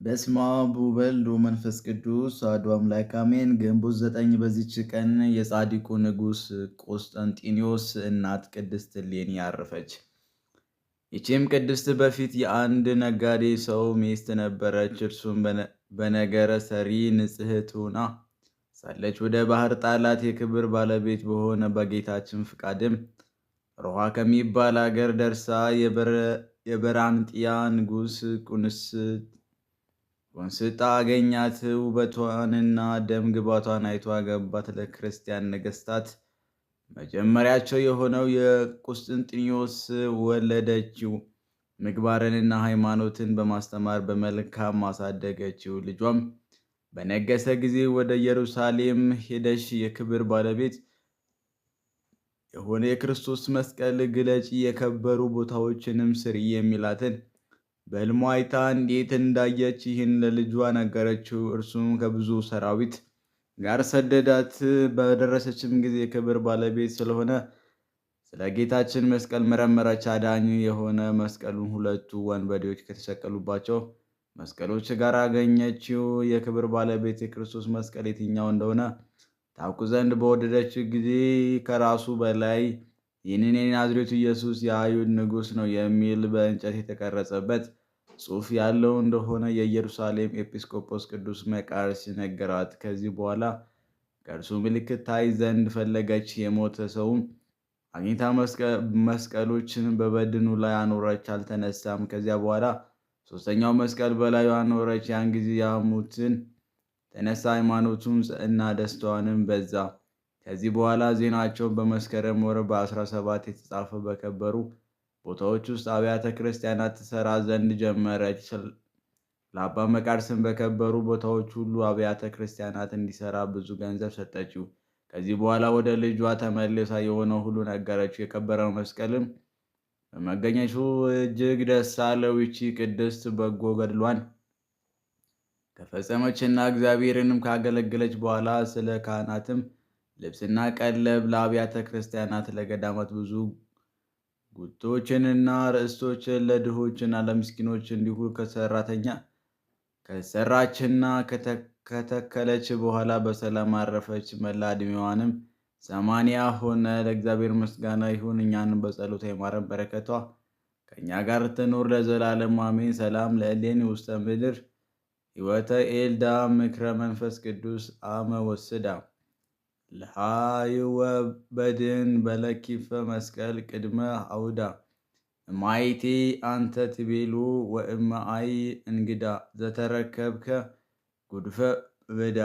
በስመ አብ ወወልድ ወመንፈስ ቅዱስ አሐዱ አምላክ አሜን። ግንቦት 9 በዚች ቀን የጻድቁ ንጉሥ ቆስጠንጢኖስ እናት ቅድስት እሌኒ አረፈች። ይህችም ቅድስት በፊት የአንድ ነጋዴ ሰው ሚስት ነበረች። እርሱም በነገረ ሰሪ ንጽሕት ሆና ሳለች ወደ ባህር ጣላት። የክብር ባለቤት በሆነ በጌታችን ፍቃድም ሮሃ ከሚባል አገር ደርሳ የበራንጥያ ንጉሥ ቁንስጣ አገኛት። ውበቷንና ደም ግባቷን አይቶ አገባት። ለክርስቲያን ነገሥታት መጀመሪያቸው የሆነው የቁስጥንጥንዮስ ወለደችው። ምግባርንና ሃይማኖትን በማስተማር በመልካም ማሳደገችው። ልጇም በነገሰ ጊዜ ወደ ኢየሩሳሌም ሄደሽ የክብር ባለቤት የሆነ የክርስቶስ መስቀል ግለጪ፣ የከበሩ ቦታዎችንም ስሪ የሚላትን በሕልሟ አይታ እንዴት እንዳየች ይህን ለልጇ ነገረችው። እርሱም ከብዙ ሰራዊት ጋር ሰደዳት። በደረሰችም ጊዜ የክብር ባለቤት ስለሆነ ስለ ጌታችን መስቀል መረመረች። አዳኝ የሆነ መስቀሉን ሁለቱ ወንበዴዎች ከተሰቀሉባቸው መስቀሎች ጋር አገኘችው። የክብር ባለቤት የክርስቶስ መስቀል የትኛው እንደሆነ ታውቁ ዘንድ በወደደች ጊዜ ከራሱ በላይ ይህንን የናዝሬቱ ኢየሱስ የአይሁድ ንጉሥ ነው የሚል በእንጨት የተቀረጸበት ጽሑፍ ያለው እንደሆነ የኢየሩሳሌም ኤጲስቆጶስ ቅዱስ መቃርስ ነገራት። ከዚህ በኋላ ከእርሱ ምልክት ታይ ዘንድ ፈለገች። የሞተ ሰውም አግኝታ መስቀሎችን በበድኑ ላይ አኖረች፣ አልተነሳም። ከዚያ በኋላ ሦስተኛው መስቀል በላዩ አኖረች። ያን ጊዜ ያሙትን ተነሳ፣ ሃይማኖቱም እና ደስታዋንም በዛ። ከዚህ በኋላ ዜናቸውን በመስከረም ወር በ17 የተጻፈ በከበሩ ቦታዎች ውስጥ አብያተ ክርስቲያናት ትሰራ ዘንድ ጀመረች። ለአባ መቃርስም በከበሩ ቦታዎች ሁሉ አብያተ ክርስቲያናት እንዲሰራ ብዙ ገንዘብ ሰጠችው። ከዚህ በኋላ ወደ ልጇ ተመልሳ የሆነው ሁሉ ነገረችው። የከበረው መስቀልም በመገኘቱ እጅግ ደስ አለው። ይቺ ቅድስት በጎ ገድሏን ከፈጸመችና እግዚአብሔርንም ካገለገለች በኋላ ስለ ካህናትም ልብስና ቀለብ ለአብያተ ክርስቲያናት ለገዳማት ብዙ ጉቶችንና ርዕስቶችን ለድሆችና ለምስኪኖች እንዲሁ ከሰራችና ከተከለች በኋላ በሰላም አረፈች። መላ ዕድሜዋንም 80 ሆነ። ለእግዚአብሔር ምስጋና ይሁን፣ እኛንም በጸሎቷ ይማረን፣ በረከቷ ከእኛ ጋር ትኑር ለዘላለሙ አሜን። ሰላም ለእሌኒ ውስተ ምድር ሕይወተ ኤልዳ ምክረ መንፈስ ቅዱስ አመ ወስዳ ለሃይወ በድን በለኪፈ መስቀል ቅድመ አውዳ እማይቲ አንተ ትቤሉ ወእመአይ እንግዳ ዘተረከብከ ጉድፈ በዳ።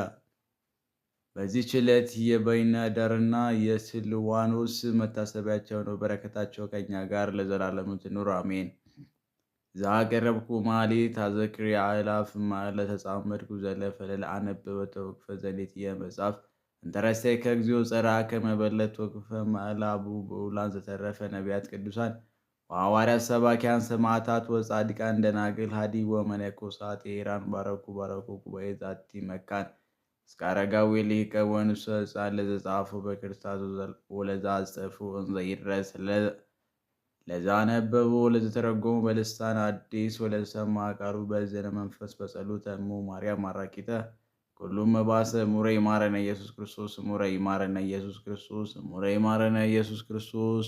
በዚህች ዕለት የበይነ ዳርና የስልዋኖስ መታሰቢያቸው ነው። በረከታቸው ከእኛ ጋር ለዘላለሙ ትኑር አሜን። ዘአቀረብኩ ማሌት አዘክሪ አእላፍ ለተጻመድኩ ዘለፈ ለአነበበ ተወክፈ ዘሌትየ መጽሐፍ እንተረሰይ ከእግዚኦ ጸርዐከ መበለት ወክፈ ማእላቡ ብዑላን ዘተረፈ ነቢያት ቅዱሳን ወሐዋርያት ሰባኪያን ሰማዕታት ወጻድቃን ደናግል ሀዲ ወመነኮሳት ሄራን ባረኩ ጉባኤ ዛቲ መካን እስከ አረጋዊ ሊቀ ወንሰ ሕፃን ለዘጻፉ በክርስታስ ወለዛ አጽፉ እንዘ ይድረስ ለዛ ነበቡ ለዘተረጎሙ በልሳን አዲስ ወለሰማ ቃሉ በዘነ መንፈስ በጸሎተ እሙ ማርያም ማራቂተ ሁሉም መባሰ ሙረ ይማረነ ኢየሱስ ክርስቶስ ሙረ ይማረነ ኢየሱስ ክርስቶስ ሙረ ይማረነ ኢየሱስ ክርስቶስ